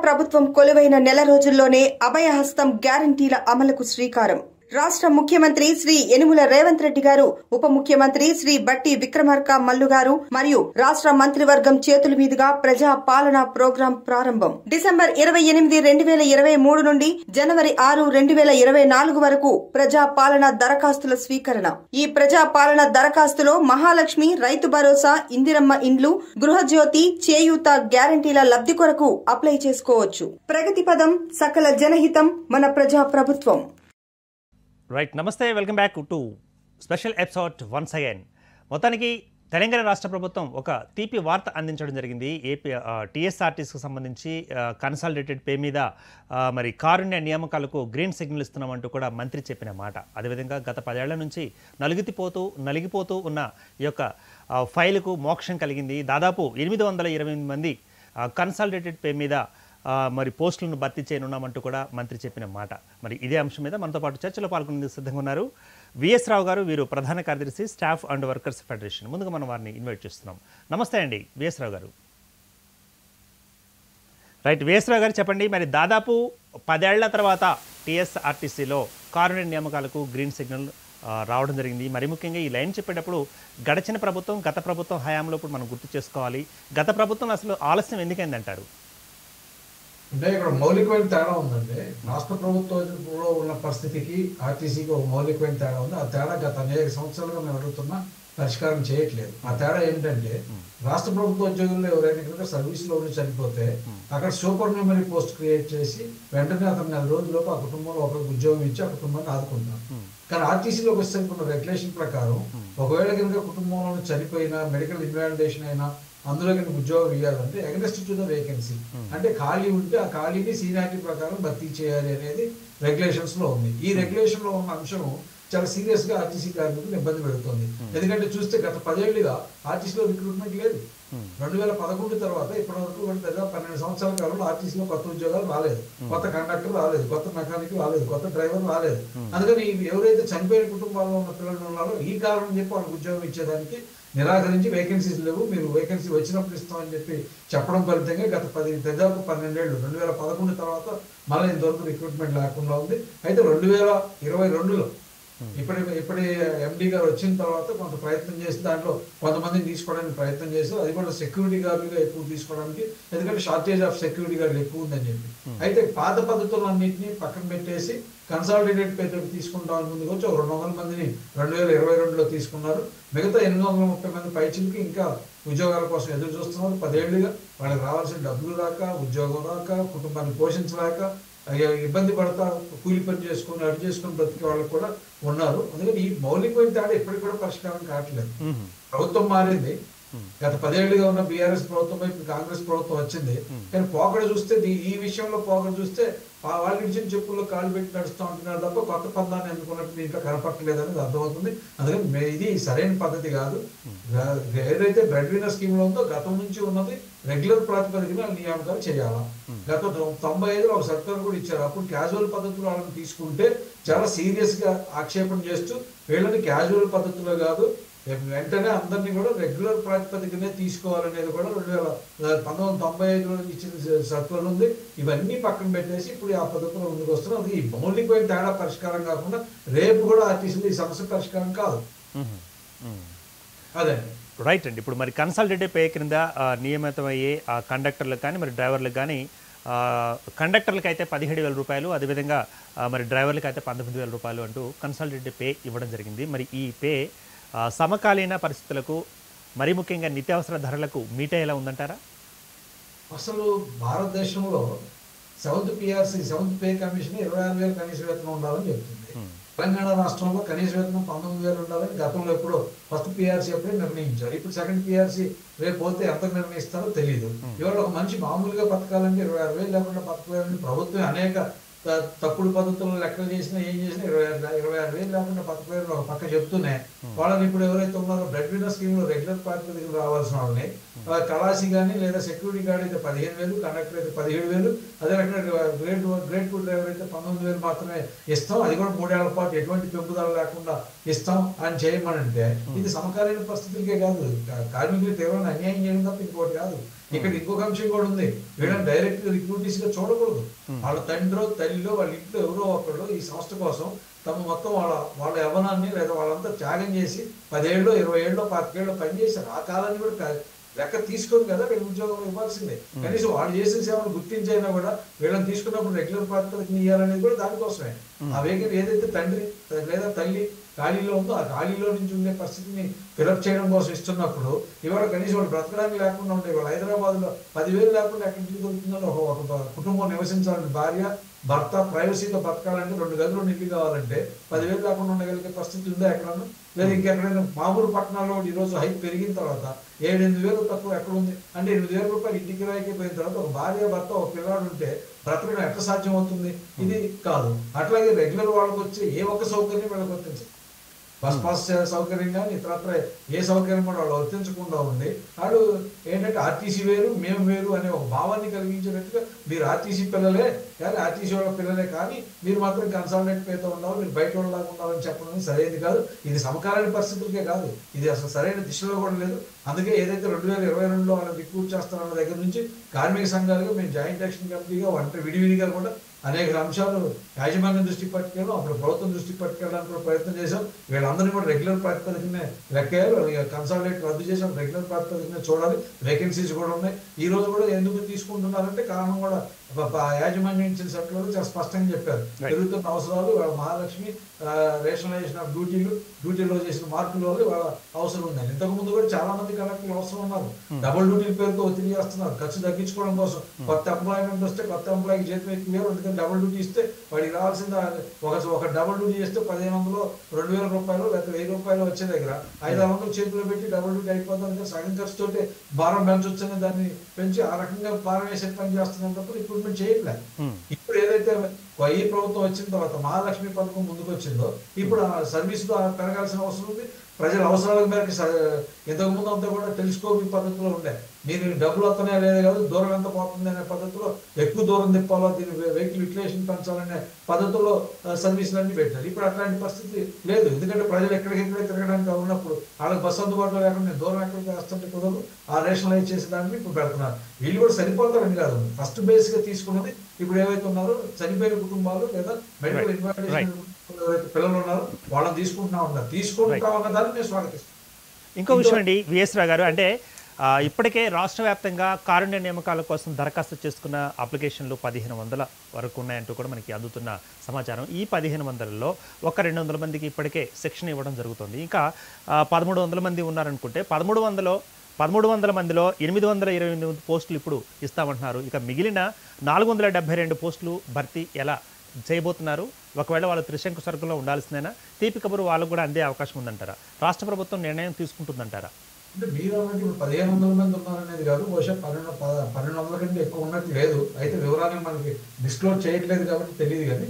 ప్రభుత్వం కొలువైన నెల రోజుల్లోనే అభయహస్తం గ్యారంటీల అమలుకు శ్రీకారం. రాష్ట్ర ముఖ్యమంత్రి శ్రీ యనుమల రేవంత్ రెడ్డి గారు, ఉప ముఖ్యమంత్రి శ్రీ బట్టి విక్రమార్క మల్లు గారు మరియు రాష్ట్ర మంత్రివర్గం చేతుల మీదుగా ప్రజా పాలన ప్రోగ్రాం ప్రారంభం. డిసెంబర్ 28, 2023 నుండి జనవరి 6, 2024 వరకు ప్రజా పాలన దరఖాస్తుల స్వీకరణ. ఈ ప్రజా పాలన దరఖాస్తులో మహాలక్ష్మి, రైతు భరోసా, ఇందిరమ్మ ఇండ్లు, గృహజ్యోతి, చేయూత గ్యారంటీల లబ్ధి కొరకు అప్లై చేసుకోవచ్చు. ప్రగతి పదం, సకల జనహితం, మన ప్రజా ప్రభుత్వం. రైట్, నమస్తే, welcome back to special episode once again. మొత్తానికి తెలంగాణ రాష్ట్ర ప్రభుత్వం ఒక తీపి వార్త అందించడం జరిగింది. టీఎస్ఆర్టీసీకి సంబంధించి కన్సాలిడేటెడ్ పే మీద మరి కారుణ్య నియామకాలకు గ్రీన్ సిగ్నల్ ఇస్తున్నామంటూ కూడా మంత్రి చెప్పిన మాట. అదేవిధంగా గత 10 ఏళ్ల నుంచి నలిగిపోతూ ఉన్న ఈ యొక్క ఫైలుకు మోక్షం కలిగింది. దాదాపు 828 మంది కన్సాలిడేటెడ్ పే మీద మరి పోస్టులను భర్తీ చేయనున్నామంటూ కూడా మంత్రి చెప్పిన మాట. మరి ఇదే అంశం మీద మనతో పాటు చర్చలో పాల్గొనేందుకు సిద్ధంగా ఉన్నారు విఎస్ రావు గారు. వీరు ప్రధాన కార్యదర్శి, స్టాఫ్ అండ్ వర్కర్స్ ఫెడరేషన్. ముందుగా మనం వారిని ఇన్వైట్ చేస్తున్నాం. నమస్తే అండి విఎస్ రావు గారు. రైట్, విఎస్ రావు గారు చెప్పండి, మరి దాదాపు 10 ఏళ్ల తర్వాత టీఎస్ఆర్టీసీలో కారుణ్య నియామకాలకు గ్రీన్ సిగ్నల్ రావడం జరిగింది. మరి ముఖ్యంగా ఈ లైన్ చెప్పేటప్పుడు గత ప్రభుత్వం హయాంలో ఇప్పుడు మనం గుర్తు చేసుకోవాలి. గత ప్రభుత్వం అసలు ఆలస్యం ఎందుకైందంటారు? అంటే ఇక్కడ మౌలికమైన తేడా ఉందండి. రాష్ట్ర ప్రభుత్వంలో ఉన్న పరిస్థితికి ఆర్టీసీకి ఒక మౌలికమైన తేడా ఉంది. ఆ తేడా గత అనేక సంవత్సరాలుగా మేము అడుగుతున్నా పరిష్కారం చేయట్లేదు. ఆ తేడా ఏంటంటే, రాష్ట్ర ప్రభుత్వ ఉద్యోగుల్లో ఎవరైనా కనుక సర్వీస్లో ఉండి చనిపోతే అక్కడ సూపర్ న్యూమరీ పోస్ట్ క్రియేట్ చేసి వెంటనే అతను 4 రోజుల్లోపు ఆ కుటుంబంలో ఒకరికి ఉద్యోగం ఇచ్చి ఆ కుటుంబాన్ని ఆదుకుంటాం. కానీ ఆర్టీసీలోకి వస్తున్న రెగ్యులేషన్ ప్రకారం ఒకవేళ కనుక కుటుంబంలో చనిపోయినా, మెడికల్ ఇన్వాలిడేషన్ అయినా అందులో కనుక ఉద్యోగం ఇవ్వాలంటే అగెన్స్ట్ టు ద వేకెన్సీ, అంటే ఖాళీ ఉంటే ఆ ఖాళీని సీనియారిటీ ప్రకారం భర్తీ చేయాలి అనేది రెగ్యులేషన్స్ లో ఉంది. ఈ రెగ్యులేషన్ లో ఉన్న అంశం చాలా సీరియస్ గా ఆర్టీసీ కార్మికులు ఇబ్బంది పెడుతుంది. ఎందుకంటే చూస్తే గత 10 ఏళ్లుగా ఆర్టీసీలో రిక్రూట్మెంట్ లేదు. 2011 తర్వాత ఇప్పటి వరకు 12 సంవత్సరాల కాలంలో ఆర్టీసీలో కొత్త ఉద్యోగాలు రాలేదు, కొత్త కండక్టర్ రాలేదు, కొత్త మెకానిక్ రాలేదు, కొత్త డ్రైవర్ రాలేదు. అందుకని ఎవరైతే చనిపోయిన కుటుంబాల్లో ఉన్న పిల్లలు ఉన్నారో ఈ కారణం చెప్పి వాళ్ళకి ఉద్యోగం ఇచ్చేదానికి నిరాకరించి వేకెన్సీస్ లేవు, మీరు వేకెన్సీ వచ్చినప్పుడు ఇస్తామని చెప్పి చెప్పడం ఫలితంగా గత 12 ఏళ్ళు 2011 తర్వాత మళ్ళీ ఇంతవరకు రిక్రూట్మెంట్ లేకుండా ఉంది. అయితే 2022లో ఇప్పటి ఎండి గారు వచ్చిన తర్వాత కొంత ప్రయత్నం చేసి దాంట్లో కొంతమందిని తీసుకోవడానికి ప్రయత్నం చేశారు. అది కూడా సెక్యూరిటీ గార్డుగా ఎక్కువ తీసుకోవడానికి, ఎందుకంటే షార్టేజ్ ఆఫ్ సెక్యూరిటీ గార్డులు ఎక్కువ ఉందని చెప్పి. అయితే పాత పద్ధతులన్నింటినీ పక్కన పెట్టేసి కన్సాలిడేటెడ్ పే తోటి తీసుకుంటామని ముందుకు వచ్చి 200 మందిని 2022లో తీసుకున్నారు. మిగతా 830 మంది పైచిలకి ఇంకా ఉద్యోగాల కోసం ఎదురు చూస్తున్నారు. 10 ఏళ్లుగా వాళ్ళకి రావాల్సిన డబ్బులు రాక, ఉద్యోగం రాక, కుటుంబాన్ని పోషించలేక ఇబ్బంది పడతా కూలి పని చేసుకుని అడ్డు చేసుకుని బ్రతికే వాళ్ళకి కూడా ఉన్నారు. అందుకని ఈ మౌలికమైన తేడా ఇప్పటికి కూడా పరిష్కారం కావట్లేదు. ప్రభుత్వం మారింది. గత 10 ఏళ్లుగా ఉన్న బీఆర్ఎస్ ప్రభుత్వం ఇప్పుడు కాంగ్రెస్ ప్రభుత్వం వచ్చింది. కానీ పోకడ చూస్తే ఈ విషయంలో పోకడ చూస్తే వాళ్ళు ఇచ్చిన చెప్పుల్లో కాలు పెట్టి నడుస్తూ ఉంటున్నారు తప్ప కొత్త పందాన్ని ఎందుకున్నట్టు ఇంకా కనపట్టలేదు అనేది అర్థమవుతుంది. అందుకని ఇది సరైన పద్ధతి కాదు. ఏదైతే బ్రెడ్ విన్నర్ స్కీమ్ లో ఉందో గతం నుంచి ఉన్నది రెగ్యులర్ ప్రాతిపదికన నియామకాలు చేయాలా. గత 95లో ఒక సర్కులర్ కూడా ఇచ్చారు. అప్పుడు క్యాజువల్ పద్ధతిలో వాళ్ళని తీసుకుంటే చాలా సీరియస్ గా ఆక్షేపణ చేస్తూ వీళ్ళని క్యాజువల్ పద్ధతిలో కాదు వెంటనే అందరినీ కూడా రెగ్యులర్ ప్రాతిపదికనే తీసుకోవాలనేది కూడా 1995లో ఇచ్చిన సర్కులర్ ఉంది. ఇవన్నీ పక్కన పెట్టేసి ఇప్పుడు ఆ పద్ధతిలో ముందుకు వస్తున్నాం. అది ఈ మౌలికమైన తేడా పరిష్కారం కాకుండా రేపు కూడా ఆర్టీసీలో ఈ సమస్య పరిష్కారం కాదు. అదే రైట్ అండి. ఇప్పుడు మరి కన్సల్టేటివ్ పే క్రింద నియమితమయ్యే కండక్టర్లకు కానీ మరి డ్రైవర్లకు కానీ, కండక్టర్లకు అయితే 17,000 రూపాయలు, అదేవిధంగా మరి డ్రైవర్లకు అయితే 19,000 రూపాయలు అంటూ కన్సల్టేటివ్ పే ఇవ్వడం జరిగింది. మరి ఈ పే సమకాలీన పరిస్థితులకు, మరీ ముఖ్యంగా నిత్యావసర ధరలకు మీట ఎలా ఉందంటారా? అసలు భారతదేశంలో 7th PRC 7th pay commission 26,000 కనీస వేతనం ఉండాలని చెప్తుంది. తెలంగాణ రాష్ట్రంలో కనీస వేతనం 19,000 ఉండాలని గతంలో ఎప్పుడో ఫస్ట్ PRC అప్పుడే నిర్ణయించారు. ఇప్పుడు సెకండ్ PRC రేపు పోతే ఎంత నిర్ణయిస్తారో తెలియదు. ఇవాళ ఒక మనిషి మామూలుగా బతకాలంటే 26,000 లేకుండా బతకలేదని ప్రభుత్వం అనేక తప్పుడు పద్ధతుల్లో లెక్కలు చేసినా ఏం చేసినా 26,000 లేకుండా బతకలేదని ఒక పక్క చెప్తూనే వాళ్ళని ఇప్పుడు ఎవరైతే ఉన్నారో బ్రెడ్ విన్నర్ స్కీమ్ లో రెగ్యులర్ ప్రాతిపదికన రావాల్సిన వాళ్ళని కళాసి కానీ లేదా సెక్యూరిటీ గార్డ్ అయితే 15,000, కండక్టర్ అయితే 17,000, అదే రకంగా గ్రేడ్ 2 డ్రైవర్ అయితే 19,000 మాత్రమే ఇస్తాం. అది కూడా 3 ఏళ్ల పాటు ఎటువంటి పెంపుదల లేకుండా ఇస్తాం అని చేయమనంటే ఇది సమకాలీన పరిస్థితులకే కాదు, కార్మికులు తీవ్రమైన అన్యాయం చేయడం తప్ప ఇంకోటి కాదు. ఇక్కడ ఇంకొక అంశం కూడా ఉంది, వీళ్ళని డైరెక్ట్ గా రిక్రూటీస్ గా చూడకూడదు. వాళ్ళ తండ్రో తల్లిలో వాళ్ళ ఇంట్లో ఎవరో ఒకళ్ళు ఈ సంస్థ కోసం తమ మొత్తం వాళ్ళ యవ్వనాన్ని లేదా వాళ్ళంతా త్యాగం చేసి 10 ఏళ్ళు 20 ఏళ్ళు 25 ఏళ్ళు పనిచేశారు. ఆ కాలాన్ని కూడా లెక్క తీసుకొని కదా వీళ్ళ ఉద్యోగం ఇవ్వాల్సిందే. కనీసం వాళ్ళు చేసిన సేవలు గుర్తించైనా కూడా వీళ్ళని తీసుకున్నప్పుడు రెగ్యులర్ ప్రాతిపదికన ఇవ్వాలనేది కూడా దానికోసమే. ఆ వేగం ఏదైతే తండ్రి లేదా తల్లి ఖాళీలో ఉందో ఆ ఖాళీలో నుంచి ఉండే పరిస్థితిని ఫిలప్ చేయడం కోసం ఇస్తున్నప్పుడు ఇవాళ కనీసం వాళ్ళు బ్రతకడానికి లేకుండా ఉంటే ఇవాళ హైదరాబాద్ లో 10,000 లేకుండా ఎక్కడి నుంచి దొరుకుతుందో ఒక కుటుంబం నివసించాలని భార్య భర్త ప్రైవసీతో బతకాలంటే 2 గదులు ఇల్లు కావాలంటే 10,000 లేకుండా ఉండగలిగే పరిస్థితి ఉందా ఎక్కడన్నా? లేదా ఇంకెక్కడైనా మామూలు పట్టణాల్లో ఈ రోజు హైక్ పెరిగిన తర్వాత 7-8 వేలు తక్కువ ఎక్కడ ఉంది అంటే 8,000 రూపాయలు ఇంటి కిరాయికి పోయిన తర్వాత ఒక భార్య భర్త ఒక పిల్లాడు ఉంటే బ్రతకడం ఎట్లా సాధ్యం అవుతుంది? ఇది కాదు. అట్లాగే రెగ్యులర్ వాళ్ళకి వచ్చి ఏ ఒక్క సౌకర్యం వీళ్ళకి వర్తించదు. బస్ పాస్ సౌకర్యం కానీ ఇతరత్ర ఏ సౌకర్యం కూడా వాళ్ళు వర్తించకుండా ఉంది. వాడు ఏంటంటే ఆర్టీసీ వేరు మేము వేరు అనే ఒక భావాన్ని కలిగించినట్టుగా మీరు ఆర్టీసీ పిల్లలే కానీ ఆర్టీసీ వాళ్ళ పిల్లలే కానీ మీరు మాత్రం కన్సల్టెంట్ పేరుతో ఉండాలి, మీరు బయట వాళ్ళలాగా ఉండాలని చెప్పడం సరైనది కాదు. ఇది సమకాలీన పరిస్థితులకే కాదు, ఇది అసలు సరైన దిశలో కూడా లేదు. అందుకే ఏదైతే 2022లో వాళ్ళని రిక్రూట్ చేస్తారన్న దగ్గర నుంచి కార్మిక సంఘాలుగా మేము జాయింట్ యాక్షన్ కమిటీగా అంటే విడివిడిగా కూడా అనేక అంశాలు యాజమాన్యం దృష్టికి పట్టుకెళ్ళాం, అప్పుడు ప్రభుత్వం దృష్టికి పట్టుకెళ్ళడానికి కూడా ప్రయత్నం చేశాం. వీళ్ళందరినీ కూడా రెగ్యులర్ ప్రాతిపదికనే లెక్కేయాలి, కన్సల్టేట్ రద్దు చేసాం, రెగ్యులర్ ప్రాతిపదికనే చూడాలి. వేకెన్సీస్ కూడా ఉన్నాయి. ఈ రోజు కూడా ఎందుకు తీసుకుంటున్నారంటే కారణం కూడా యాజమాన్యం ఇచ్చిన సెట్లో చాలా స్పష్టంగా చెప్పారు. పెరుగుతున్న అవసరాలు వాళ్ళ మహాలక్ష్మి రేషనలైజేషన్ ఆఫ్ డ్యూటీలో చేసిన మార్పుల వల్ల వాళ్ళ అవసరం ఉందని. ఇంతకు ముందు కూడా చాలా మంది కలెక్టర్లు అవసరం ఉన్నారు. డబుల్ డ్యూటీల పేరుతో ఒత్తిడి చేస్తున్నారు ఖర్చు తగ్గించుకోవడం కోసం. కొత్త ఎంప్లాయ్మెంట్ వస్తే కొత్త ఎంప్లాయ్కి జీతం ఎక్కువ, ఎందుకంటే డబుల్ డ్యూటీ ఇస్తే వాడికి రావాల్సింది ఒక డబుల్ డ్యూటీ చేస్తే 1,500 2,000 రూపాయలు లేకపోతే 1,000 రూపాయలు వచ్చే దగ్గర 500 చేతిలో పెట్టి డబుల్ డ్యూటీ అయిపోతుంది. సగం ఖర్చుతోటి భారం పెంచొచ్చని దాన్ని పెంచి ఆ రకంగా భారం వేసే పని చేస్తున్నాం తప్ప రిక్రూట్మెంట్ చేయట్లేదు. ఇప్పుడు ఏదైతే ఈ ప్రభుత్వం వచ్చిన తర్వాత మహాలక్ష్మి పథకం ముందుకు వచ్చిందో ఇప్పుడు ఆ సర్వీస్ పెరగాల్సిన అవసరం ఉంది. ప్రజల అవసరాల మేరకు ఇంతకు ముందు అంతా కూడా టెలిస్కోపిక్ పద్ధతిలో ఉండే, మీరు డబ్బులు వస్తున్నాయా లేదా కాదు, దూరం ఎంత పోతుంది అనే పద్ధతిలో ఎక్కువ దూరం తిప్పాలో దీని వెహికల్ యూటిలైజేషన్ పెంచాలనే పద్ధతిలో సర్వీసులు అన్ని పెట్టారు. ఇప్పుడు అట్లాంటి పరిస్థితి లేదు, ఎందుకంటే ప్రజలు ఎక్కడికెక్కడే తిరగడానికి ఉన్నప్పుడు వాళ్ళకి బస్సు అందుబాటులో లేకుండా నేను దూరం ఎక్కడికి వేస్తుంటే కుదరదు. ఆ రేషనలైజ్ చేసే దాన్ని ఇప్పుడు పెడుతున్నారు. వీళ్ళు కూడా సరిపోతారని కాదు, ఫస్ట్ బేస్ గా తీసుకున్నది ఇప్పుడు ఏవైతే ఉన్నారో చనిపోయిన కుటుంబాలు లేదా మెడికల్ ఇన్వాలిడేషన్ పిల్లలు ఉన్నారో వాళ్ళని తీసుకుంటా ఉన్న దాన్ని నేను స్వాగతిస్తాను. ఇంకో విషయం అండి విఎస్ రావు గారు, అంటే ఇప్పటికే రాష్ట్ర వ్యాప్తంగా కారుణ్య నియామకాల కోసం దరఖాస్తు చేసుకున్న అప్లికేషన్లు 1,500 వరకు ఉన్నాయంటూ కూడా మనకి అందుతున్న సమాచారం. ఈ 1,500లో ఒక 200 మందికి ఇప్పటికే శిక్షణ ఇవ్వడం జరుగుతుంది. ఇంకా 1,300 మంది ఉన్నారనుకుంటే 1,300 మందిలో 828 పోస్టులు ఇప్పుడు ఇస్తామంటున్నారు. ఇక మిగిలిన 472 పోస్టులు భర్తీ ఎలా చేయబోతున్నారు? ఒకవేళ వాళ్ళు త్రిశంకు సరుకులో ఉండాల్సిందేనా? తీపి కబురు వాళ్ళకు కూడా అందే అవకాశం ఉందంటారా? రాష్ట్ర ప్రభుత్వం నిర్ణయం తీసుకుంటుందంటారా? అంటే మీరు అన్నట్టు ఇప్పుడు 1,500 మంది ఉన్నారనేది కాదు, బహుశా 1,200 కంటే ఎక్కువ ఉన్నట్టు లేదు. అయితే వివరాలు మనకి డిస్క్లోజ్ చేయట్లేదు కాబట్టి తెలియదు. కానీ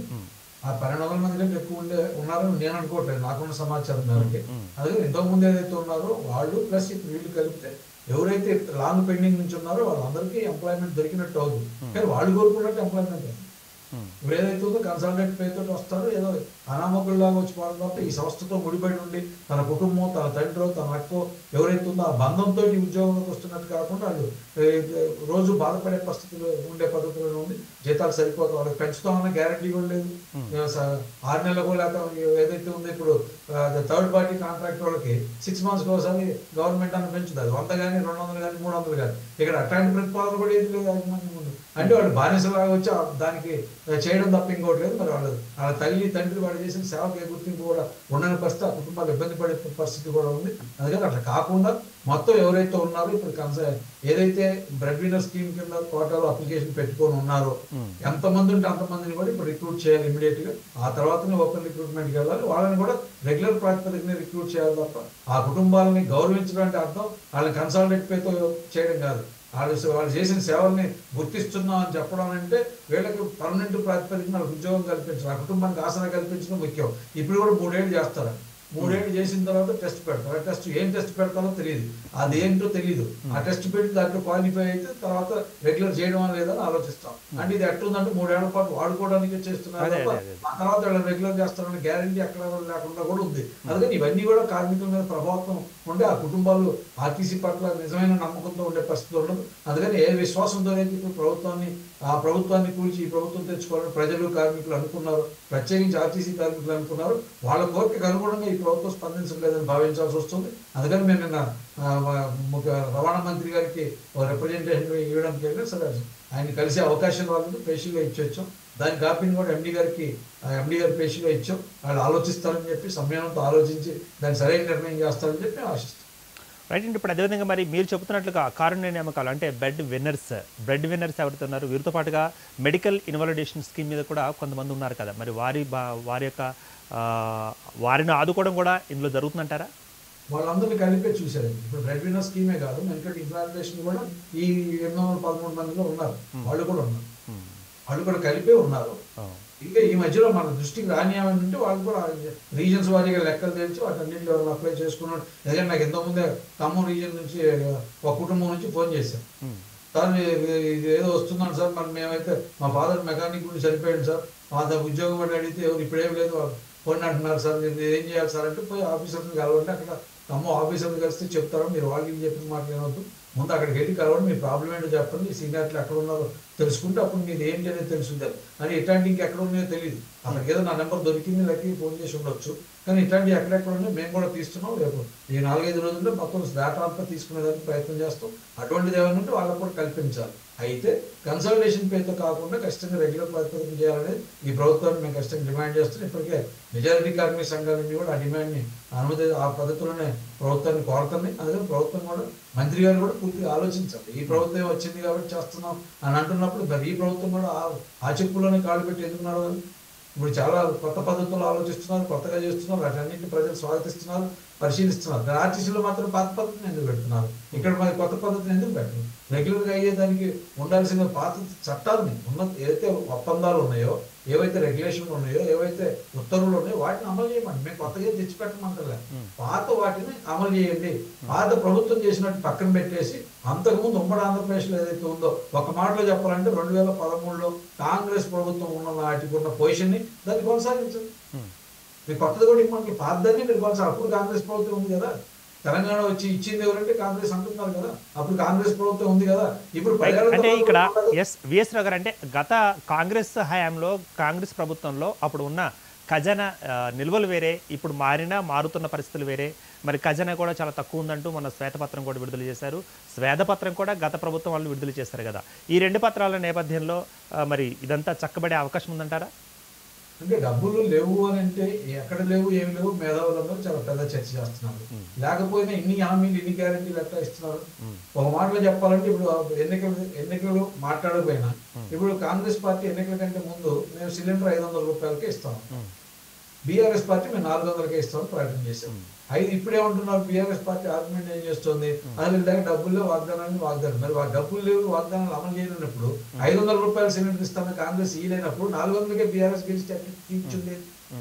ఆ 1,200 మంది కంటే ఎక్కువ ఉన్నారని నేను అనుకోవట్లేదు, నాకున్న సమాచారం మేరకు. అదే ఇంతకు ముందు ఏదైతే ఉన్నారో వాళ్ళు ప్లస్ ఇప్పుడు వీళ్ళు కలిపితే ఎవరైతే లాంగ్ పెండింగ్ నుంచి ఉన్నారో వాళ్ళందరికీ ఎంప్లాయ్మెంట్ దొరికినట్టు అవుతుంది. కానీ వాళ్ళు కోరుకున్నట్టు ఎంప్లాయ్మెంట్ ఇప్పుడు ఏదైతే ఉందో కన్సల్టెంట్ పేరుతో వస్తారో ఏదో అనామకుల్లాగా వచ్చి పోవడం తప్ప ఈ సంస్థతో ముడిపడి ఉండి తన కుటుంబం తన తండ్రి తన అక్కో ఎవరైతే ఉందో ఆ బంధంతో ఉద్యోగంలోకి వస్తున్నట్టు కాకుండా వాళ్ళు రోజు బాధపడే పరిస్థితులు ఉండే పద్ధతిలో ఉండి జీతాలు సరిపోక వాళ్ళకి పెంచుతామన్న గ్యారంటీ కూడా లేదు. 6 నెలలకు లేకపోతే ఏదైతే ఉందో ఇప్పుడు థర్డ్ పార్టీ కాంట్రాక్ట్ వాళ్ళకి 6 months ఒకసారి గవర్నమెంట్ అని పెంచుతుంది, 100 కానీ 200 కానీ 300 కానీ. ఇక్కడ అట్లాంటి ప్రతిపాదన కూడా ఏది లేదు యాజమాన్యం ముందు. అంటే వాళ్ళు బానిసలాగా వచ్చి దానికి చేయడం తప్ప ఇంకోటి లేదు. మరి వాళ్ళ తల్లి తండ్రి వాళ్ళు చేసిన సేవకి గుర్తింపు కూడా ఉండని పరిస్థితి, ఆ కుటుంబాలు ఇబ్బంది పడే పరిస్థితి కూడా ఉంది. అందుకని అట్లా కాకుండా మొత్తం ఎవరైతే ఉన్నారో ఇప్పుడు ఏదైతే బ్రెడ్ విన్నర్ స్కీమ్ కింద కోటాలో అప్లికేషన్ పెట్టుకొని ఉన్నారో ఎంతమంది ఉంటే అంతమందిని కూడా ఇప్పుడు రిక్రూట్ చేయాలి ఇమీడియట్ గా. ఆ తర్వాతనే ఓపెన్ రిక్రూట్మెంట్కి వెళ్ళాలి. వాళ్ళని కూడా రెగ్యులర్ ప్రాతిపదికనే రిక్రూట్ చేయాలి తప్ప ఆ కుటుంబాలని గౌరవించడం అంటే అర్థం వాళ్ళని కన్సల్టెంట్ పేరుతో చేయడం కాదు. వాళ్ళు చేసిన సేవల్ని గుర్తిస్తున్నాం అని చెప్పడం అంటే వీళ్ళకి పర్మనెంట్ ప్రాతిపదికన వాళ్ళకి ఉద్యోగం కల్పించడం, ఆ కుటుంబానికి ఆసన కల్పించడం ముఖ్యం. ఇప్పుడు కూడా 3 ఏళ్ళు చేస్తారు. 3 ఏళ్ళు చేసిన తర్వాత టెస్ట్ పెడతారు. ఆ టెస్ట్ ఏం టెస్ట్ పెడతారో తెలియదు, అది ఏంటో తెలియదు. ఆ టెస్ట్ పెట్టి దాంట్లో క్వాలిఫై అయితే తర్వాత రెగ్యులర్ చేయడం లేదని ఆలోచిస్తాం. అంటే ఇది ఎట్లుందంటే 3 ఏళ్ల పాటు వాడుకోవడానికి చేస్తున్నారు తప్ప ఆ తర్వాత వీళ్ళని రెగ్యులర్ చేస్తారని గ్యారంటీ ఎక్కడ లేకుండా కూడా ఉంది. అందుకని ఇవన్నీ కూడా కార్మికుల మీద ప్రభావం ఉంటే ఆ కుటుంబాలు ఆర్టీసీ పట్ల నిజమైన నమ్మకంతో ఉండే పరిస్థితి ఉండదు. అందుకని ఏ విశ్వాసంతో అయితే ఇప్పుడు ప్రభుత్వాన్ని కూల్చి ఈ ప్రభుత్వం తెచ్చుకోవాలని ప్రజలు కార్మికులు అనుకున్నారు, ప్రత్యేకించి ఆర్టీసీ కార్మికులు అనుకున్నారు, వాళ్ళ కోరికకు అనుగుణంగా ఈ ప్రభుత్వం స్పందించలేదని భావించాల్సి వస్తుంది. అందుకని మేము నిన్న రవాణా మంత్రి గారికి రిప్రజెంటేషన్ ఇవ్వడానికి వెళ్ళి సరే ఆయన కలిసే అవకాశం వాళ్ళని పేషీగా ఇచ్చొచ్చాం. దాని కాపీని కూడా ఎండి గారి పేషీగా ఇచ్చాం. వాళ్ళు ఆలోచిస్తారని చెప్పి సంయమనంతో ఆలోచించి దాన్ని సరైన నిర్ణయం చేస్తారని చెప్పి ఆశిస్తాం. రైట్ అండి. ఇప్పుడు అదేవిధంగా మరి మీరు చెబుతున్నట్లుగా కారుణ్య నియామకాలు అంటే బ్రెడ్ విన్నర్స్ ఎవరుతున్నారు, వీరితో పాటుగా మెడికల్ ఇన్వాలిడేషన్ స్కీమ్ మీద కూడా కొంతమంది ఉన్నారు కదా, మరి వారిని ఆదుకోవడం కూడా ఇందులో జరుగుతుందంటారా? వాళ్ళందరినీ కలిపే చూశారండి. ఇప్పుడు బ్రెడ్ విన్నర్ స్కీమే కాదు, మెడికల్ ఇన్వాలిడేషన్ కూడా ఈ 813 మందిలో ఉన్నారు, వాళ్ళు కూడా కలిపే ఉన్నారు. ఇంకా ఈ మధ్యలో మన దృష్టికి రానియామని ఉంటే వాళ్ళు కూడా రీజన్స్ వారీగా లెక్కలు తెలిసి వాటన్నింటిలో ఎవరు అప్లై చేసుకున్నాడు. ఎందుకంటే నాకు ఎంతో ముందే ఖమ్మం రీజన్ నుంచి ఒక కుటుంబం నుంచి ఫోన్ చేశాను, సార్ ఇది ఏదో వస్తున్నాను సార్, మరి మేమైతే మా ఫాదర్ మెకానిక్ గురించి చనిపోయాడు సార్, మా ఉద్యోగం పడి అడిగితే ఎవరు ఇప్పుడేం లేదు ఫోన్ అంటున్నారు సార్, మీరు ఏం చేయాలి సార్ అంటే పోయి ఆఫీసర్ని కలవండి, అక్కడ ఖమ్మం ఆఫీసర్ని కలిస్తే చెప్తారు, మీరు వాళ్ళకి చెప్పిన మాట ఏమవుతుంది, ముందు అక్కడికి వెళ్ళి కలవండి, మీ ప్రాబ్లం ఏంటో చెప్పండి, సీనియర్లు ఎక్కడ ఉన్నారో తెలుసుకుంటే అప్పుడు మీరు ఏంటి అనేది తెలుసుంటారు. అని ఇట్లాంటి ఇంకెక్కడ ఉన్నాయో తెలియదు, అక్కడికి ఏదో నా నెంబర్ దొరికింది లెక్క ఫోన్ చేసి ఉండొచ్చు, కానీ ఇట్లాంటివి ఎక్కడెక్కడ ఉన్నాయో మేము కూడా తీస్తున్నాం. రేపు ఈ 4-5 రోజుల్లో మొత్తం డేటా అంతా తీసుకునేదానికి ప్రయత్నం చేస్తాం. అటువంటిది ఏమైనా ఉంటే వాళ్ళకు కూడా కల్పించాలి. అయితే కన్సల్టేషన్ పేరుతో కాకుండా ఖచ్చితంగా రెగ్యులర్ ప్రతిపాదన చేయాలనేది ఈ ప్రభుత్వాన్ని మేము ఖచ్చితంగా డిమాండ్ చేస్తున్నాం. ఇప్పటికే మెజారిటీ కార్మిక సంఘాలన్నీ కూడా ఆ డిమాండ్ని ఆ పద్ధతిలోనే ప్రభుత్వాన్ని కోరుతున్నాయి. అందుకని ప్రభుత్వం కూడా మంత్రి గారు కూడా పూర్తిగా ఆలోచించాలి. ఈ ప్రభుత్వం వచ్చింది కాబట్టి చేస్తున్నాం అని అంటున్నప్పుడు మరి ఈ ప్రభుత్వం కూడా ఆ చెప్పులోనే కాళ్ళు పెట్టి ఎందుకు నడవాలి? ఇప్పుడు చాలా కొత్త పద్ధతుల్లో ఆలోచిస్తున్నారు, కొత్తగా చేస్తున్నారు, వాటన్నింటినీ ప్రజలు స్వాగతిస్తున్నారు, పరిశీలిస్తున్నారు. ఆర్టీసీలో మాత్రం పాత పద్ధతిని ఎందుకు పెడుతున్నారు? ఇక్కడ మరి కొత్త పద్ధతిని ఎందుకు పెట్టరు? రెగ్యులర్గా అయ్యేదానికి ఉండాల్సిన పాత చట్టాలని ఏదైతే ఒప్పందాలు ఉన్నాయో, ఏవైతే రెగ్యులేషన్లు ఉన్నాయో, ఏవైతే ఉత్తర్వులు ఉన్నాయో వాటిని అమలు చేయమండి. మేము కొత్తగా తెచ్చిపెట్టమంటలే, పాత వాటిని అమలు చేయండి. పాత ప్రభుత్వం చేసినట్టు పక్కన పెట్టేసి అంతకుముందు ఉమ్మడి ఆంధ్రప్రదేశ్లో ఏదైతే ఉందో, ఒక మాటలో చెప్పాలంటే 2013లో కాంగ్రెస్ ప్రభుత్వం ఉన్న నాటికి ఉన్న పొజిషన్ని దాన్ని కొనసాగించండి. మీరు కొత్తది కూడా ఇవ్వమంటే పాతదాన్ని మీరు కొనసాగి, అప్పుడు కాంగ్రెస్ ప్రభుత్వం ఉంది కదా, తెలంగాణ వచ్చి ఇచ్చింది ఎవరంటే కాంగ్రెస్ అంటున్నారు కదా, అప్పుడు కాంగ్రెస్ ప్రభుత్వం ఉంది కదా. ఇప్పుడు అంటే ఇక్కడ విఎస్ రావు గారు అంటే గత కాంగ్రెస్ హయాంలో కాంగ్రెస్ ప్రభుత్వంలో అప్పుడు ఉన్న ఖజానా నిల్వలు వేరే, ఇప్పుడు మారుతున్న పరిస్థితులు వేరే, మరి ఖజానా కూడా చాలా తక్కువ ఉందంటూ మన శ్వేతపత్రం కూడా విడుదల చేశారు. శ్వేతపత్రం కూడా గత ప్రభుత్వం వాళ్ళు విడుదల చేశారు కదా. ఈ 2 పత్రాల నేపథ్యంలో మరి ఇదంతా చక్కబడే అవకాశం ఉందంటారా? అంటే డబ్బులు లేవు అని అంటే ఎక్కడ లేవు, ఏమి లేవు, మేధావులందరూ చాలా పెద్ద చర్చ చేస్తున్నారు. లేకపోయినా ఇన్ని హామీలు, ఇన్ని గ్యారెంటీలు ఎట్లా ఇస్తున్నారు? ఒక మాటలో చెప్పాలంటే ఇప్పుడు ఎన్నికలు మాట్లాడకపోయినా ఇప్పుడు కాంగ్రెస్ పార్టీ ఎన్నికల కంటే ముందు మేము సిలిండర్ 500 రూపాయలకే ఇస్తాం, బీఆర్ఎస్ పార్టీ మేము 400కే ఇస్తామని ప్రకటన చేశాం. ఇప్పుడేమంటున్నారు? బీఆర్ఎస్ పార్టీ ఆర్గ్యుమెంట్ ఏం చేస్తుంది? అది డబ్బుల్లో వాగ్దానాన్ని మరి డబ్బులు లేవు, వాగ్దానాలు అమలు చేయనున్నప్పుడు 500 రూపాయల సిలిండర్ ఇస్తామని కాంగ్రెస్ ఇయ్యలేనప్పుడు 400కే బీఆర్ఎస్ గెలిచి తీర్చుంది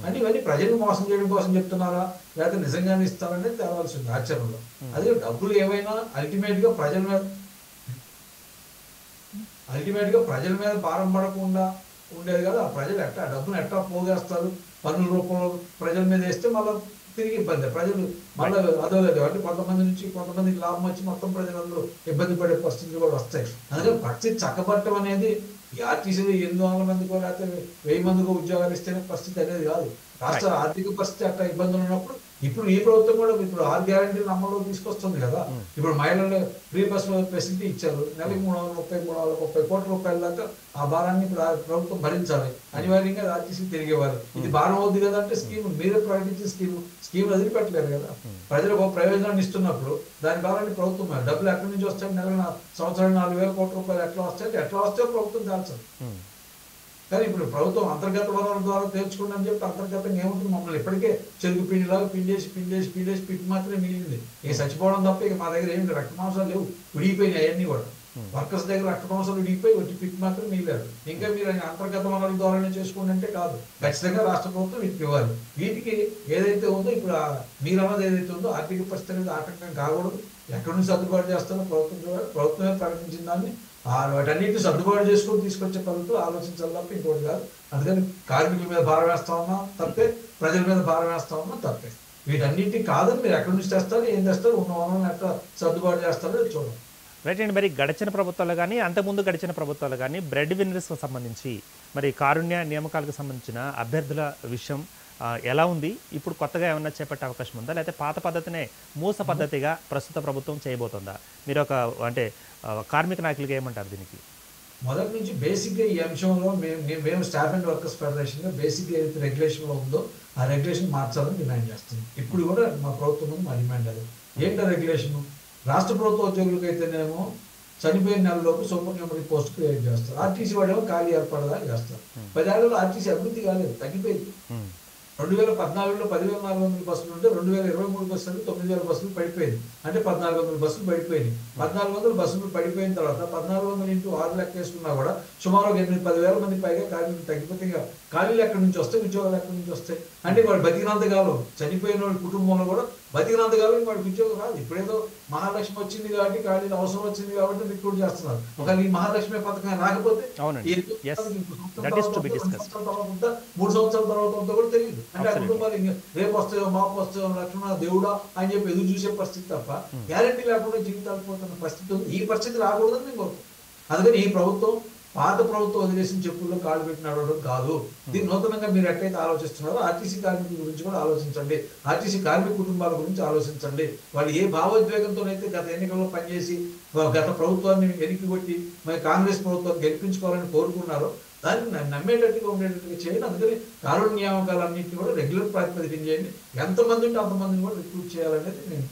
అంటే ఇవన్నీ ప్రజలు మోసం చేయడం కోసం చెప్తున్నారా, లేకపోతే నిజంగానే ఇస్తారనేది తేవాల్సి ఉంది ఆచరణలో. అదే డబ్బులు ఏమైనా అల్టిమేట్ గా ప్రజల మీద భారం పడకుండా ఉండేది కదా. ప్రజలు ఎట్టా డబ్బులు ఎట్టా పోగేస్తారు, పన్నుల రూపంలో ప్రజల మీద వేస్తే మళ్ళీ తిరిగి ఇబ్బంది, ప్రజలు మళ్ళీ అదోలేదు అంటే కొంతమందికి లాభం వచ్చి మొత్తం ప్రజలందరూ ఇబ్బంది పడే పరిస్థితులు కూడా వస్తాయి. అందుకని పరిస్థితి చక్కబట్టడం అనేది ఈ ఆర్టీసీలో 800 మందికో లేకపోతే 1000 మందికో ఉద్యోగాలు ఇస్తేనే పరిస్థితి అనేది కాదు. రాష్ట్ర ఆర్థిక పరిస్థితి అట్లా ఇబ్బందులు ఉన్నప్పుడు ఇప్పుడు ఈ ప్రభుత్వం కూడా ఇప్పుడు 6 గ్యారెంటీలు అమల్లో తీసుకొస్తుంది కదా. ఇప్పుడు మహిళలు ఫ్రీ బస్ ఫెసిలిటీ ఇచ్చారు, నెలకి 330 కోట్ల రూపాయల దాకా ఆ భారాన్ని ఇప్పుడు ప్రభుత్వం భరించాలి, అనివార్యంగా ఆర్టీసీ తిరిగేవాలి. ఇది భారం అవుద్ది కదా అంటే స్కీమ్ మీరే ప్రకటించిన స్కీమ్ వదిలిపెట్టలేరు కదా. ప్రజలకు ఒక ప్రయోజనాన్ని ఇస్తున్నప్పుడు దాని భారాన్ని ప్రభుత్వం డబ్బులు ఎక్కడి నుంచి వస్తాయి, నెలకు సంవత్సరానికి 4,000 కోట్ల రూపాయలు ఎట్లా వస్తాయో ప్రభుత్వం దాల్చాలి. కానీ ఇప్పుడు ప్రభుత్వం అంతర్గత వనరుల ద్వారా తేల్చుకోండి అని చెప్పి అంతర్గతంగా ఏముంటుంది, మమ్మల్ని ఇప్పటికే చెరుకు పిండిలాగా పిండేసి పిట్టి మాత్రమే మిగిలింది. ఇక చచ్చిపోవడం తప్ప ఇక మా దగ్గర ఏమి రక్త మాంసాలు లేవు, విడిగిపోయినాయి అవన్నీ కూడా. వర్కర్స్ దగ్గర అక్రమాంశాలు విడిగిపోయి వచ్చి పిక్ మాత్రం మిగిలారు. ఇంకా మీరు అంతర్గత వనరుల ద్వారానే చేసుకోండి అంటే కాదు, ఖచ్చితంగా రాష్ట్ర ప్రభుత్వం వీటికి ఇవ్వాలి. వీటికి ఏదైతే ఉందో ఇప్పుడు మీరు అన్నది ఏదైతే ఉందో ఆర్థిక పరిస్థితి అనేది ఆటంకం కాకూడదు. ఎక్కడి నుంచి సర్దుబాటు చేస్తారో ప్రభుత్వమే ప్రకటించిన దాన్ని వాటన్నిటిని సర్దుబాటు చేసుకొని తీసుకొచ్చే పద్ధతులు ఆలోచించాలి తప్ప ఇంకోటి కాదు. అందుకని కార్మికుల మీద భారం వేస్తా ఉన్నా తప్పే, ప్రజల మీద భారం వేస్తా ఉన్నా తప్పే. వీటన్నిటిని కాదని మీరు ఎక్కడి నుంచి తెస్తారు, ఏం తెస్తారు, ఉన్న వనరులను ఎట్లా సర్దుబాటు చేస్తారో చూడండి. రైట్ అండి. మరి గడిచిన ప్రభుత్వాలు కానీ అంతకుముందు గడిచిన ప్రభుత్వాలు కానీ బ్రెడ్ విన్నర్స్కి సంబంధించి మరి కారుణ్య నియామకాలకు సంబంధించిన అభ్యర్థుల విషయం ఎలా ఉంది? ఇప్పుడు కొత్తగా ఏమన్నా చేపట్టే అవకాశం ఉందా, లేకపోతే పాత పద్ధతినే మూస పద్ధతిగా ప్రస్తుత ప్రభుత్వం చేయబోతుందా? మీరు ఒక అంటే కార్మిక నాయకులుగా ఏమంటారు దీనికి? మొదటి నుంచి బేసిక్గా ఈ అంశంలో మేము స్టాఫ్ అండ్ వర్కర్స్ ఫెడరేషన్గా బేసిక్గా ఏదైతే రెగ్యులేషన్లో ఉందో ఆ రెగ్యులేషన్ మార్చాలని డిమాండ్ చేస్తుంది. ఇప్పుడు కూడా మా ప్రభుత్వం ముందు మా డిమాండ్ అది. ఏంటో రెగ్యులేషన్, రాష్ట్ర ప్రభుత్వ ఉద్యోగులకు అయితేనేమో చనిపోయిన నెలలోపు సూపర్ న్యూమరీ పోస్ట్ క్రియేట్ చేస్తారు. ఆర్టీసీ వాడేమో ఖాళీ ఏర్పడదా చేస్తారు. 10 ఏళ్లలో ఆర్టీసీ అభివృద్ధి కాలేదు, తగ్గిపోయింది. 2014లో 10,400 బస్సులు ఉంటే 2023 బస్సులు 9,000 బస్సులు పడిపోయింది. అంటే 1,400 బస్సులు పడిపోయింది. 1,400 బస్సులు పడిపోయిన తర్వాత 1,400 ఇంటూ 6 లెక్క వేసుకున్నా కూడా సుమారు 8-10,000 మంది పైగా కార్మికులు తగ్గిపోతే ఖాళీలు ఎక్కడి నుంచి వస్తాయి, ఉద్యోగాలు ఎక్కడి నుంచి వస్తాయి? అంటే వాడు బతికినంతకాలం చనిపోయిన వాళ్ళ కుటుంబంలో కూడా బతికినంతకాలం వాడికి ఉద్యోగం రాదు. ఇప్పుడేదో మహాలక్ష్మి వచ్చింది కాబట్టి ఖాళీలు అవసరం వచ్చింది కాబట్టి రిక్రూట్ చేస్తున్నారు. ఒకవేళ ఈ మహాలక్ష్మి పథకం రాకపోతే 3 సంవత్సరాల తర్వాత కూడా తెలియదు. అంటే ఆ కుటుంబాలు రేపు వస్తాయో మాపు వస్తాయో లక్ష్మణ దేవుడా అని చెప్పి ఎదురు చూసే పరిస్థితి తప్ప గ్యారంటీ లేకుండా జీవితాలు పోతున్న పరిస్థితి ఉంది. ఈ పరిస్థితి రాకూడదని మేము కోరుతాం. అందుకని ఈ ప్రభుత్వం పాత ప్రభుత్వం వదిలేసిన చెప్పుల్లో కాళ్ళు పెట్టి నడవడం కాదు. దీన్ని నూతనంగా మీరు ఎట్లయితే ఆలోచిస్తున్నారో ఆర్టీసీ కార్మికుల గురించి కూడా ఆలోచించండి, ఆర్టీసీ కార్మిక కుటుంబాల గురించి ఆలోచించండి. వాళ్ళు ఏ భావోద్వేగంతోనైతే గత ఎన్నికల్లో పనిచేసి గత ప్రభుత్వాన్ని వెనక్కి కొట్టి మరి కాంగ్రెస్ ప్రభుత్వాన్ని గెలిపించుకోవాలని కోరుకున్నారో దాన్ని నమ్మేటట్టుగా ఉండేటట్టుగా చేయండి. అందుకని కారుణ్య నియామకాలన్నింటినీ కూడా రెగ్యులర్ ప్రాతిపదికన చేయండి. ఎంతమంది ఉంటే అంతమందిని కూడా రిక్రూట్ చేయాలనేది నేను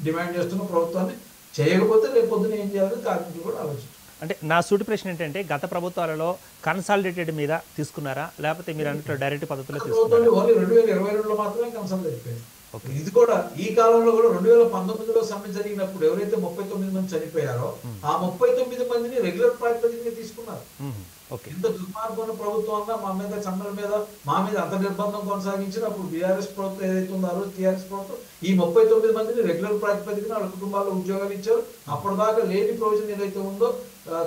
డిమాండ్ చేస్తున్న ప్రభుత్వాన్ని. చేయకపోతే రేపు పొద్దున ఏం చేయాలని కార్మికులు కూడా ఆలోచించారు. అంటే నా సూటి ప్రశ్న ఏంటంటే గత ప్రభుత్వాలలో కన్సాలిడేటెడ్ మీద తీసుకున్నారా, లేకపోతే మీరు అన్నట్లు డైరెక్ట్ పద్ధతిలో తీసుకున్నారా? 2022లో మాత్రమే కన్సాలిడేట్ అయిపోయింది. ఇది కూడా ఈ కాలంలో కూడా 2019లో సమ్మె జరిగినప్పుడు ఎవరైతే 39 మంది చనిపోయారో ఆ 39 మందిని రెగ్యులర్ ప్రాతిపదికన తీసుకున్నారు. ఇంత దుర్మార్గమైన ప్రభుత్వం అన్నా మా మీద చంద్రుల మీద మా మీద అంత నిర్బంధం కొనసాగించిన అప్పుడు బీఆర్ఎస్ ప్రభుత్వం ఏదైతే ఉందో ఆ రోజు టీఆర్ఎస్ ప్రభుత్వం ఈ 39 మందిని రెగ్యులర్ ప్రాతిపదికన వాళ్ళ కుటుంబాల్లో ఉద్యోగాలు ఇచ్చారు. అప్పటిదాకా లేని ప్రొవిజన్ ఏదైతే ఉందో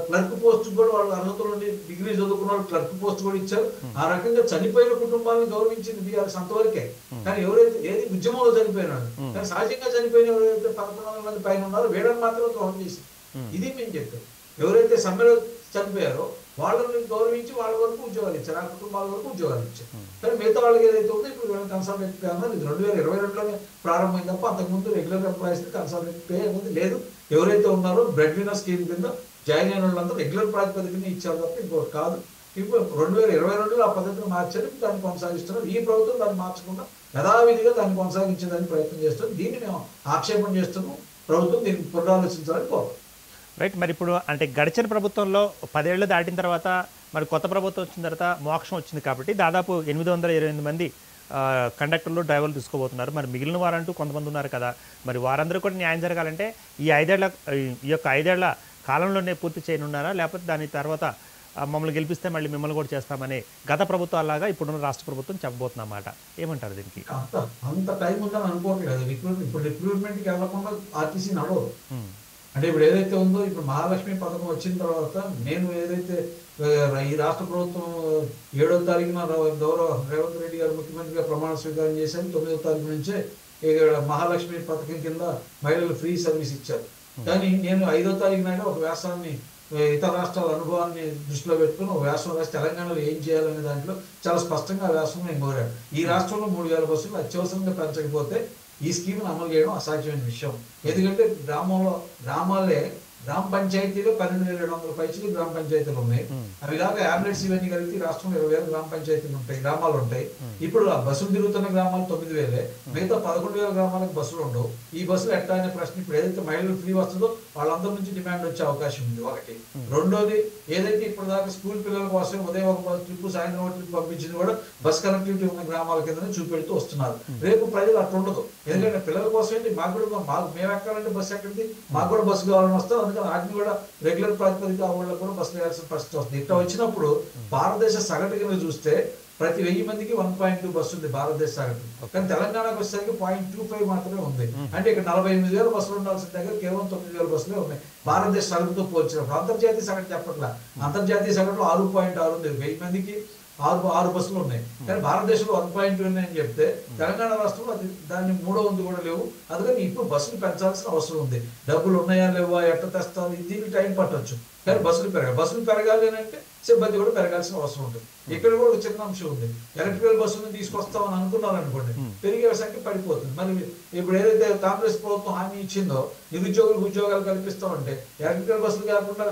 క్లర్క్ పోస్ట్ కూడా వాళ్ళు అర్హతలు ఉండి డిగ్రీ చదువుకున్న వాళ్ళు క్లర్క్ పోస్ట్ కూడా ఇచ్చారు. ఆ రకంగా చనిపోయిన కుటుంబాలను గౌరవించింది బీఆర్ఎస్ అంతవరకే. కానీ ఎవరైతే ఏది ఉద్యమంలో చనిపోయినాడు కానీ సహజంగా చనిపోయిన ఎవరైతే 1100 మంది పైన ఉన్నారో వేడని మాత్రం ద్రోహం చేసింది. ఇది మేము చెప్పాం. ఎవరైతే సమ్మెలో చనిపోయారో వాళ్ళని గౌరవించి వాళ్ళ వరకు ఉద్యోగాలు ఇచ్చారు, ఆ కుటుంబాల వరకు ఉద్యోగాలు ఇచ్చారు. కానీ మిగతా వాళ్ళకి ఏదైతే ఉందో ఇప్పుడు కన్సల్టెంట్ పే అన్నది 2022లోనే ప్రారంభమైంది తప్ప అంతకుముందు రెగ్యులర్ ఎంప్లాయీస్ కన్సల్టెంట్ పే అనేది లేదు. ఎవరైతే ఉన్నారో బ్రెడ్ విన్నర్ స్కీమ్ కింద జాయిన్ అయిన వాళ్ళంతా రెగ్యులర్ ప్రాతిపదికన ఇచ్చారు తప్ప ఇంకోటి కాదు. ఇప్పుడు 2022లో ఆ పద్ధతిని మార్చారు, దాన్ని కొనసాగిస్తున్నారు. ఈ ప్రభుత్వం దాన్ని మార్చకుండా యథావిధిగా దాన్ని కొనసాగించేదానికి ప్రయత్నం చేస్తుంది. దీన్ని మేము ఆక్షేపణ చేస్తున్నాం. ప్రభుత్వం దీన్ని పునరాలోచించాలని కోరుతాం. రైట్. మరి ఇప్పుడు అంటే గడిచిన ప్రభుత్వంలో 10 ఏళ్ళు దాటిన తర్వాత మరి కొత్త ప్రభుత్వం వచ్చిన తర్వాత మోక్షం వచ్చింది కాబట్టి దాదాపు 828 మంది కండక్టర్లు డ్రైవర్లు తీసుకోబోతున్నారు. మరి మిగిలిన వారంటూ కొంతమంది ఉన్నారు కదా, మరి వారందరూ కూడా న్యాయం జరగాలంటే ఈ 5 ఏళ్ల కాలంలోనే పూర్తి చేయనున్నారా, లేకపోతే దాని తర్వాత మమ్మల్ని గెలిపిస్తే మళ్ళీ మిమ్మల్ని కూడా చేస్తామని గత ప్రభుత్వాలాగా ఇప్పుడున్న రాష్ట్ర ప్రభుత్వం చెప్పబోతున్నమాట? ఏమంటారు దీనికి? అంత టైం ఉందని అనుకోవట్లేదు. ఇప్పుడు రిక్రూట్మెంట్కి వెళ్ళకుండా ఆర్టీసీ నడవదు. అంటే ఇప్పుడు ఏదైతే ఉందో ఇప్పుడు మహాలక్ష్మి పథకం వచ్చిన తర్వాత నేను ఏదైతే ఈ రాష్ట్ర ప్రభుత్వం 7వ తారీఖున గౌరవ రేవంత్ రెడ్డి గారు ముఖ్యమంత్రిగా ప్రమాణ స్వీకారం చేశారు. 9వ తారీఖు నుంచే మహాలక్ష్మి పథకం కింద మహిళలు ఫ్రీ సర్వీస్ ఇచ్చారు. కానీ నేను 5వ తారీఖు నాడు ఒక వ్యాసాన్ని ఇతర రాష్ట్రాల అనుభవాన్ని దృష్టిలో పెట్టుకుని ఒక వ్యాసం రాసి తెలంగాణలో ఏం చేయాలనే దాంట్లో చాలా స్పష్టంగా ఆ వ్యాసం నేను కోరాను. ఈ రాష్ట్రంలో 3000 బస్సులు అత్యవసరంగా పెంచకపోతే ఈ స్కీమ్ను అమలు చేయడం అసాధ్యమైన విషయం. ఎందుకంటే గ్రామాలే గ్రామ పంచాయతీలో 12,700 పైచలు గ్రామ పంచాయతీలు ఉన్నాయి. అవి కాక యాబ్లెట్స్ ఇవన్నీ కలిపి రాష్ట్రంలో 20,000 గ్రామ పంచాయతీలు ఉంటాయి, గ్రామాలు ఉంటాయి. ఇప్పుడు ఆ బస్సులు తిరుగుతున్న గ్రామాలు 9,000, మిగతా 11,000 గ్రామాలకు బస్సులు ఉండవు. ఈ బస్సులు ఎట్లా అనే ప్రశ్న ఇప్పుడు ఏదైతే మహిళలు ఫ్రీ వస్తుందో వాళ్ళందరి నుంచి డిమాండ్ వచ్చే అవకాశం ఉంది. ఒకటి. రెండోది, ఏదైతే ఇప్పుడు దాకా స్కూల్ పిల్లల కోసం ఉదయం ఒక ట్రిప్ సాయంత్రం ఒక ట్రిప్ పంపించింది కూడా బస్ కనెక్టివిటీ ఉన్న గ్రామాల కిందనే చూపెడుతూ వస్తున్నారు. రేపు ప్రజలు అట్లా ఉండదు. ఎందుకంటే పిల్లల కోసం ఏంటి, మాకు కూడా మేము ఎక్కాలంటే బస్సు ఎక్కడిది, మాకు కూడా బస్సు కావాలని వస్తాం. అందుకని వాటిని కూడా రెగ్యులర్ ప్రాతిపదిక వాళ్ళకు కూడా బస్సులు వేయాల్సిన పరిస్థితి వస్తుంది. ఇట్లా వచ్చినప్పుడు భారతదేశ సగటు కింద చూస్తే ప్రతి 1000 మందికి 1.2 బస్సు ఉంది భారతదేశ సగటు. కానీ తెలంగాణకు వచ్చేసరికి 0.25 మాత్రమే ఉంది. అంటే ఇక్కడ 48,000 బస్సులు ఉండాల్సిన దగ్గర కేవలం 9,000 బస్సులే ఉన్నాయి భారతదేశ సగటుతో పోల్చినప్పుడు. అంతర్జాతీయ సగటు చెప్పట్లా, అంతర్జాతీయ సగటులో 6.6 ఉంది, 1000 మందికి 6 బస్సులు ఉన్నాయి. కానీ భారతదేశంలో 1.2 ఉన్నాయని చెప్తే తెలంగాణ రాష్ట్రంలో అది దాన్ని 3వ వంతు కూడా లేవు. అందుకని ఇప్పుడు బస్సులు పెంచాల్సిన అవసరం ఉంది. డబ్బులు ఉన్నాయా లేవా, ఎట్లా తెస్తారు, దీనికి టైం పట్టొచ్చు. కానీ బస్సులు పెరగాలి అని అంటే సిబ్బంది కూడా పెరగాల్సిన అవసరం ఉంటుంది. ఇక్కడ కూడా ఒక చిన్న అంశం ఉంది. ఎలక్ట్రికల్ బస్సులను తీసుకొస్తామని అనుకున్నారు అనుకోండి, పెరిగే సంఖ్య పడిపోతుంది. మరి ఇప్పుడు ఏదైతే కాంగ్రెస్ ప్రభుత్వం హామీ ఇచ్చిందో నిరుద్యోగులకు ఉద్యోగాలు కల్పిస్తామంటే ఎలక్ట్రికల్ బస్సులు కాకుండా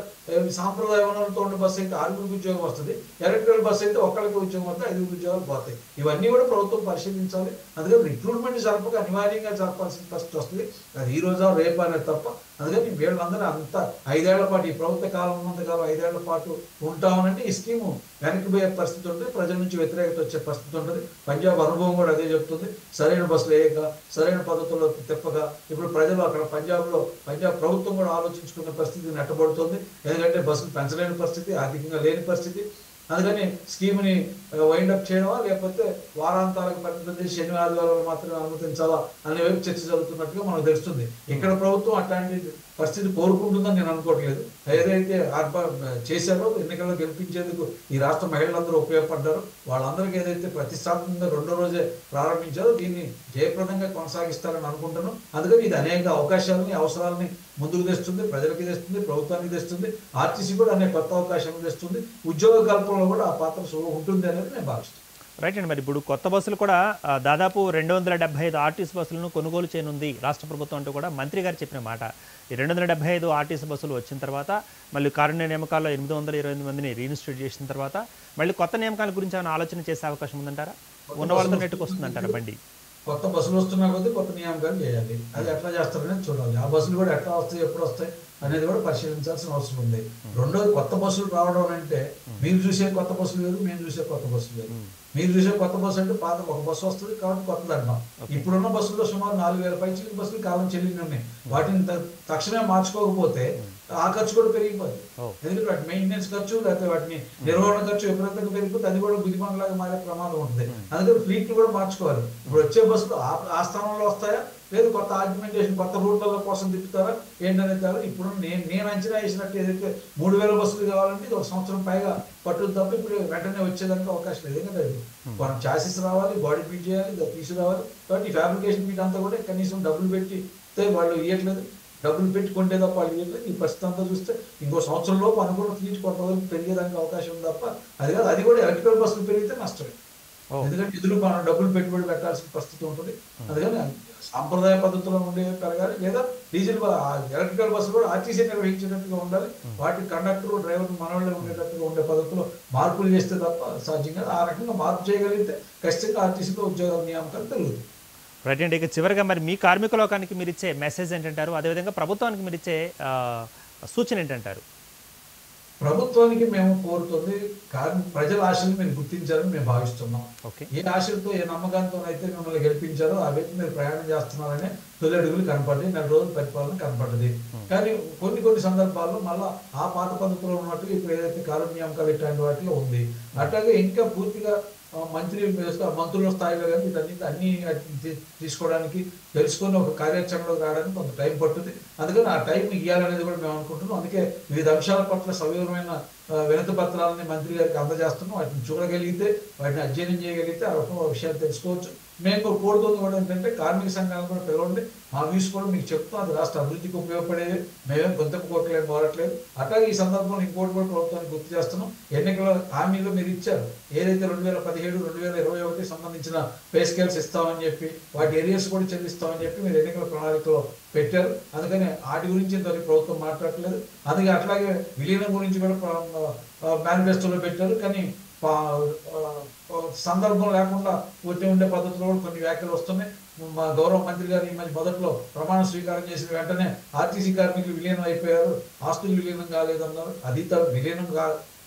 సాంప్రదాయ వనరులతో ఉండే బస్సు అయితే 6 ఉద్యోగం వస్తుంది, ఎలక్ట్రికల్ బస్సు అయితే ఒక్కరికి ఉద్యోగం వస్తే 5 ఉద్యోగాలు పోతాయి. ఇవన్నీ కూడా ప్రభుత్వం పరిశీలించాలి. అందుకని రిక్రూట్మెంట్ జరపక అనివార్యంగా జరపాల్సిన పరిస్థితి వస్తుంది. అది ఈ రోజు రేపు అనేది తప్ప. అందుకని వీళ్ళందరూ అంత 5 ఏళ్ల పాటు ఈ ప్రభుత్వ కాలం ఉన్నంతకాలం 5 ఏళ్ల పాటు ఉంటామనంటే ఈ స్కీము వెనక్కి పోయే పరిస్థితి ఉంటుంది, ప్రజల నుంచి వ్యతిరేకత వచ్చే పరిస్థితి ఉంటుంది. పంజాబ్ అనుభవం కూడా అదే చెప్తుంది. సరైన బస్సులు వేయక, సరైన పద్ధతుల్లో తిప్పక ఇప్పుడు ప్రజలు అక్కడ పంజాబ్ ప్రభుత్వం కూడా ఆలోచించుకునే పరిస్థితి నెట్టబడుతుంది. ఎందుకంటే బస్సులు పెంచలేని పరిస్థితి, ఆర్థికంగా లేని పరిస్థితి. అందుకని స్కీమ్ని వైండప్ చేయడమా లేకపోతే వారాంతాలకు పరిమితం చేసి శని ఆదివారాలు మాత్రమే అనుమతించాలా అనే వైపు చర్చ జరుగుతున్నట్టుగా మనకు తెలుస్తుంది. ఇక్కడ ప్రభుత్వం అట్లాంటి పరిస్థితి కోరుకుంటుందని నేను అనుకోవట్లేదు. ఏదైతే చేశారో ఎన్నికల్లో గెలిపించేందుకు ఈ రాష్ట్ర మహిళలందరూ ఉపయోగపడ్డారో వాళ్ళందరికీ ఏదైతే ప్రతిష్టాత్మకంగా 2వ రోజే ప్రారంభించారో దీన్ని జయప్రదంగా కొనసాగిస్తారని అనుకుంటాను. అందుకని ఇది అనేక అవకాశాలని అవసరాలని ముందుకు తెస్తుంది, ప్రజలకి తెస్తుంది, ప్రభుత్వానికి తెస్తుంది, ఆర్టీసీ కూడా అనేక కొత్త అవకాశాలు తెస్తుంది. ఉద్యోగ కల్పనలో కూడా ఆ పాత్ర ఉంటుంది అనేది నేను భావిస్తున్నాను. రైట్ అండి. మరి ఇప్పుడు కొత్త బస్సులు కూడా దాదాపు 275 ఆర్టీసీ బస్సులను కొనుగోలు చేయనుంది రాష్ట్ర ప్రభుత్వం అంటూ కూడా మంత్రి గారు చెప్పిన మాట. ఈ 275 ఆర్టీసీ బస్సులు వచ్చిన తర్వాత మళ్ళీ కారుణ్య నియామకాల్లో 828 మందిని రీఇన్స్టిట్యూట్ చేసిన తర్వాత మళ్ళీ కొత్త నియామకాల గురించి ఏమైనా ఆలోచన చేసే అవకాశం ఉందంటారా? ఉన్న వాళ్ళతో నెట్టుకొస్తుందంటారా బండి? కొత్త బస్సులు వస్తున్నా కొద్దీ కొత్త నియామకాలు చేయాలి. అది ఎట్లా చేస్తారనేది చూడాలి. ఆ బస్సులు కూడా ఎట్లా వస్తాయి, ఎప్పుడు వస్తాయి అనేది కూడా పరిశీలించాల్సిన అవసరం ఉంది. రెండోది కొత్త బస్సులు రావడం అంటే మీరు చూసే కొత్త బస్సులు వేరు, మేము చూసే కొత్త బస్సులు వేరు. మీరు చూసే కొత్త బస్సు అంటే పాత ఒక బస్సు వస్తుంది కాబట్టి కొత్తది అంటాం. ఇప్పుడున్న బస్సుల్లో సుమారు 4,000 పైచిలకు బస్సులు కాలం చెల్లింది ఉన్నాయి. వాటిని తక్షణమే మార్చుకోకపోతే ఆ ఖర్చు కూడా పెరిగిపోతుంది. ఎందుకంటే వాటి మెయింటెనెన్స్ ఖర్చు లేకపోతే వాటిని నిర్వహణ ఖర్చు విపరీతంగా పెరిగిపోతే అది కూడా గుదిబండలాగా మారే ప్రమాదం ఉంటుంది. అందుకని ఫ్లీట్లు కూడా మార్చుకోవాలి. ఇప్పుడు వచ్చే బస్సులు ఆ స్థానంలో వస్తాయా లేదు కొత్త ఆర్గ్యుమెంటేషన్ కొత్త రూట్ల కోసం తిప్పుతారా ఏంటనేది కాదు. ఇప్పుడు నేను అంచనా వేసినట్టు ఏదైతే 3,000 బస్సులు కావాలంటే ఇది 1 సంవత్సరం పైగా పట్టుదు తప్ప ఇప్పుడు వెంటనే వచ్చేదానికి అవకాశం లేదు. ఎందుకంటే మనం చాసిస్ రావాలి, బాడీ ఫిట్ చేయాలి, తీసుకురావాలి. కాబట్టి ఈ ఫ్యాబ్రికేషన్ ఫీట్ అంతా కూడా కనీసం డబ్బులు పెట్టి వాళ్ళు ఇవ్వట్లేదు, డబ్బులు పెట్టి కొంటే తప్ప వాళ్ళు ఇవ్వట్లేదు. ఈ పరిస్థితి అంతా చూస్తే ఇంకో సంవత్సరంలోపు అనుకున్న ఫ్లీట్ కొంతవరకు పెరిగేదానికి అవకాశం ఉంది తప్ప అది కాదు. అది కూడా ఎలక్ట్రికల్ బస్సులు పెరిగితే నష్టమే. ఎందుకంటే నిధులు మనం డబ్బులు పెట్టుబడి పెట్టాల్సిన పరిస్థితి ఉంటుంది. అందుకని సాంప్రదాయ పద్ధతిలో ఉండేవి పెరగాలి, లేదా డీజిల్ ఎలక్ట్రికల్ బస్సులు కూడా ఆర్టీసీ నిర్వహించేటట్టుగా ఉండాలి. వాటి కండక్టర్ డ్రైవర్ మనవాళ్ళే ఉండేటట్టుగా ఉండే పద్ధతిలో మార్పులు చేస్తే తప్ప సాధ్యం కాదు. ఆ రకంగా మార్పు చేయగలిగితే ఖచ్చితంగా ఆర్టీసీలో ఉద్యోగాల నియామకాలు పెరుగుతుంది. రైట్ అండి. ఇక చివరిగా మరి మీ కార్మిక లోకానికి మీరు ఇచ్చే మెసేజ్ ఏంటంటారు? అదేవిధంగా ప్రభుత్వానికి మీరు ఇచ్చే సూచన ఏంటంటారు? ప్రభుత్వానికి మేము కోరుతుంది ప్రజల ఆశలు మీరు గుర్తించారని మేము భావిస్తున్నాం. ఏ ఆశలతో ఏ నమ్మకంతో అయితే మిమ్మల్ని గెలిపించారో ఆ వ్యక్తి మీరు ప్రయాణం చేస్తున్నారనే తొలి అడుగులు కనపడ్డాయి, 4 రోజుల పరిపాలన కనపడ్డది. కానీ కొన్ని సందర్భాల్లో మళ్ళీ ఆ పాత పద్ధతిలో ఉన్నట్టుగా ఇప్పుడు ఏదైతే కారుణ్య నియామకాలు ఇట్లాంటి వాటిలో ఉంది. అట్లాగే ఇంకా పూర్తిగా మంత్రుల స్థాయిలో కానీ వీటన్నిటి అన్ని తీసుకోవడానికి తెలుసుకొని ఒక కార్యాచరణలో రావడానికి కొంత టైం పట్టుద్ది. అందుకని ఆ టైం ఇవ్వాలనేది కూడా మేము అనుకుంటున్నాం. అందుకే వివిధ అంశాల పట్ల సవివరమైన వినతి పత్రాలని మంత్రి గారికి అందజేస్తున్నాం. వాటిని చూడగలిగితే, వాటిని అధ్యయనం చేయగలిగితే ఆ రకంగా విషయాలు తెలుసుకోవచ్చు. మేము కోరుతుంది కూడా ఏంటంటే కార్మిక సంఘాలను కూడా పిలవండి, మా వ్యూస్ కూడా మీకు చెప్తాం. అది రాష్ట్ర అభివృద్ధికి ఉపయోగపడేది. మేమేం గొంతకు కోట్లేదు కోరట్లేదు. అట్లాగే ఈ సందర్భంలో ఇంకోటి కూడా ప్రభుత్వానికి గుర్తు చేస్తున్నాం. ఎన్నికల హామీలు మీరు ఇచ్చారు, ఏదైతే 2017, 2021 సంబంధించిన పే స్కేల్స్ ఇస్తామని చెప్పి వాటి ఏరియాస్ కూడా చెల్లిస్తామని చెప్పి మీరు ఎన్నికల ప్రణాళికలో పెట్టారు. అందుకని వాటి గురించి ఇంతవరకు ప్రభుత్వం మాట్లాడట్లేదు. అందుకే అట్లాగే విలీనం గురించి కూడా మేనిఫెస్టోలో పెట్టారు. కానీ సందర్భం లేకుండా ఉండే పద్ధతిలో కూడా కొన్ని వ్యాఖ్యలు వస్తున్నాయి. మా గౌరవ మంత్రి గారు ఈ మధ్య మొదట్లో ప్రమాణ స్వీకారం చేసిన వెంటనే ఆర్టీసీ కార్మికులు విలీనం అయిపోయారు, ఆస్తులు విలీనం కాలేదన్నారు. అది విలీనం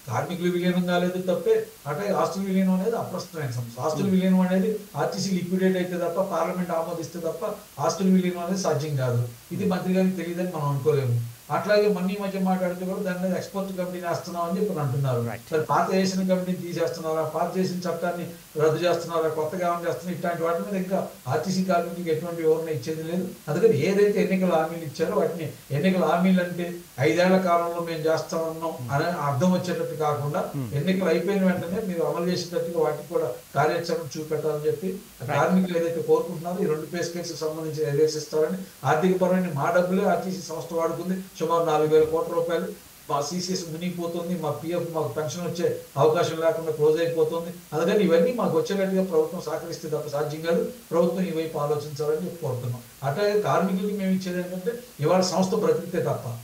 కార్మికులు విలీనం కాలేదు తప్పే. అట్లాగే ఆస్తులు విలీనం అనేది అప్రస్తుతమైన సమస్య. ఆస్తులు విలీనం అనేది ఆర్టీసీ లిక్విడేట్ అయితే తప్ప, పార్లమెంట్ ఆమోదిస్తే తప్ప ఆస్తులు విలీనం అనేది సాధ్యం కాదు. ఇది మంత్రి గారికి తెలియదని మనం అనుకోలేము. అట్లాగే మొన్న మధ్య మాట్లాడితే కూడా దాని మీద ఎక్స్పోర్ట్ కమిటీని వేస్తున్నాం అని చెప్పి అంటున్నారు. మరి పాత చేసిన కమిటీని తీసేస్తున్నారా, పాత చేసిన చట్టాన్ని రద్దు చేస్తున్నారా, కొత్తగా ఏమైనా చేస్తున్నారు, ఇట్లాంటి వాటి మీద ఇంకా ఆర్టీసీ కార్మికులకు ఎటువంటి వివరణ ఇచ్చేది లేదు. అందుకని ఏదైతే ఎన్నికల హామీలు ఇచ్చారో వాటిని ఎన్నికల హామీలు అంటే 5 ఏళ్ల కాలంలో మేము చేస్తా ఉన్నాం అని అర్థం వచ్చేటట్టు కాకుండా ఎన్నికలు అయిపోయిన వెంటనే మీరు అమలు చేసేటట్టుగా వాటికి కూడా కార్యాచరణ చూపెట్టాలని చెప్పి కార్మికులు ఏదైతే కోరుకుంటున్నారో ఈ 2 పే స్కేల్స్ సంబంధించి ఏదైతే ఇస్తారని ఆర్థిక పరమైన మా డబ్బులే ఆర్టీసీ సంస్థ వాడుకుంది. సుమారు 4,000 కోట్ల రూపాయలు. మా సిసిఎస్ మునిగిపోతుంది, మా పిఎఫ్ మాకు పెన్షన్ వచ్చే అవకాశం లేకుండా క్లోజ్ అయిపోతుంది. అందుకని ఇవన్నీ మాకు వచ్చేటట్టుగా ప్రభుత్వం సహకరిస్తే తప్ప సాధ్యం కాదు. ప్రభుత్వం ఈ వైపు ఆలోచించాలని కోరుతున్నాం. అట్లాగే కార్మికులకి మేము ఇచ్చేది ఏంటంటే ఇవాళ సంస్థ బ్రతికితే తప్ప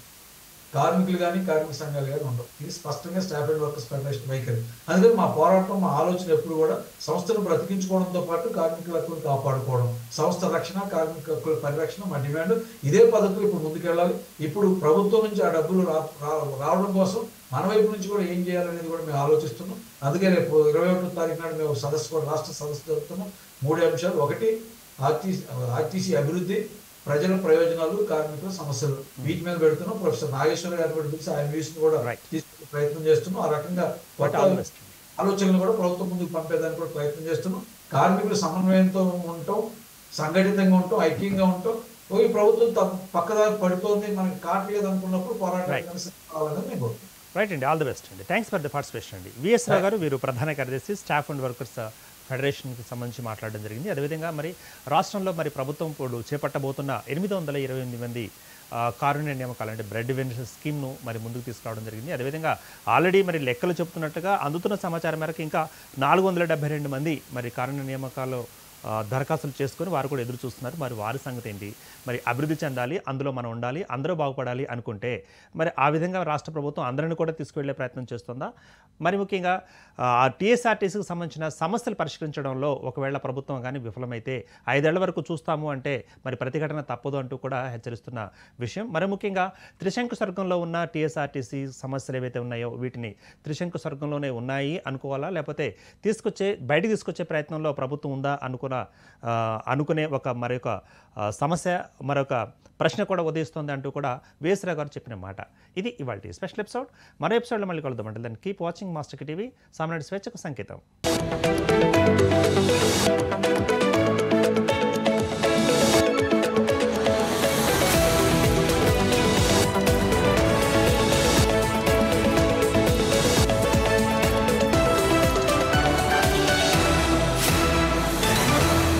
కార్మికులు కానీ కార్మిక సంఘాలు కానీ ఉండవు. ఇది స్పష్టంగా స్టాఫ్ అండ్ వర్కర్స్ ఫెడరేషన్ వైఖరి. అందుకని మా పోరాటం, మా ఆలోచన ఎప్పుడు కూడా సంస్థను బ్రతికించుకోవడంతో పాటు కార్మికుల హక్కులు కాపాడుకోవడం, సంస్థ రక్షణ, కార్మిక హక్కుల పరిరక్షణ మా డిమాండ్. ఇదే పద్ధతిలో ఇప్పుడు ముందుకెళ్ళాలి. ఇప్పుడు ప్రభుత్వం నుంచి ఆ డబ్బులు రావడం కోసం మన వైపు నుంచి కూడా ఏం చేయాలనేది కూడా మేము ఆలోచిస్తున్నాం. అందుకే రేపు 21వ తారీఖు నాడు మేము సదస్సు కూడా రాష్ట్ర సదస్సు జరుపుతున్నాం. 3 అంశాలు. 1 ఆర్టీసీ అభివృద్ధి, ప్రజల ప్రయోజనాలు, కార్మికుల సమస్యలు, వీటి మీద పెడుతున్నాం. ప్రొఫెసర్ నాగేశ్వర గారు కూడా పిలిచి ఆయన వ్యూస్ కూడా తీసుకునే ప్రయత్నం చేస్తున్నాం. ఆ రకంగా కొత్త ఆలోచనలు కూడా ప్రభుత్వం ముందుకు పంపేదానికి కూడా ప్రయత్నం చేస్తున్నాం. కార్మికులు సమన్వయంతో ఉండటం, సంఘటితంగా ఉండటం, ఐక్యంగా ఉండటం. ఈ ప్రభుత్వం పక్కదారి పడుతోంది, మనకి కావట్లేదు అనుకున్నప్పుడు పోరాటానికి నేను కోరుతున్నాను. రైట్ అండి, ఆల్ ది బెస్ట్ అండి. థ్యాంక్స్ ఫర్ ద పార్టిసిపేషన్ అండి. విఎస్ రావు గారు, వీరు ప్రధాన కార్యదర్శి స్టాఫ్ అండ్ వర్కర్స్ ఫెడరేషన్కి సంబంధించి మాట్లాడడం జరిగింది. అదేవిధంగా మరి రాష్ట్రంలో మరి ప్రభుత్వం ఇప్పుడు చేపట్టబోతున్న 828 మంది కారుణ్య నియామకాలు అంటే బ్రెడ్ వెండర్స్ స్కీమ్ను మరి ముందుకు తీసుకురావడం జరిగింది. అదేవిధంగా ఆల్రెడీ మరి లెక్కలు చెబుతున్నట్టుగా అందుతున్న సమాచారం మేరకు ఇంకా 472 మంది మరి కారుణ్య నియామకాలు దరఖాస్తులు చేసుకొని వారు కూడా ఎదురు చూస్తున్నారు. మరి వారి సంగతి ఏంటి? మరి అభివృద్ధి చెందాలి, అందులో మనం ఉండాలి, అందరూ బాగుపడాలి అనుకుంటే మరి ఆ విధంగా రాష్ట్ర ప్రభుత్వం అందరిని కూడా తీసుకువెళ్లే ప్రయత్నం చేస్తుందా? మరి ముఖ్యంగా టీఎస్ఆర్టీసీకి సంబంధించిన సమస్యలు పరిష్కరించడంలో ఒకవేళ ప్రభుత్వం కానీ విఫలమైతే 5 ఏళ్ల వరకు చూస్తాము అంటే మరి ప్రతిఘటన తప్పదు అంటూ కూడా హెచ్చరిస్తున్న విషయం. మరి ముఖ్యంగా త్రిశంకు స్వర్గంలో ఉన్న టీఎస్ఆర్టీసీ సమస్యలు ఏవైతే ఉన్నాయో వీటిని త్రిశంకు స్వర్గంలోనే ఉన్నాయి అనుకోవాలా, లేకపోతే బయటికి తీసుకొచ్చే ప్రయత్నంలో ప్రభుత్వం ఉందా అనుకునే మరొక సమస్య, మరొక ప్రశ్న కూడా ఉదయిస్తుంది అంటూ కూడా వేసరా గారు చెప్పిన మాట. ఇది ఇవాల్టి స్పెషల్ ఎపిసోడ్. మరో ఎపిసోడ్లో మళ్ళీ కలుద్దామంటే దాన్ని కీప్ వాచింగ్ మాస్టర్ టీవీ. సామాన్యుడి స్వేచ్ఛకు సంకేతం.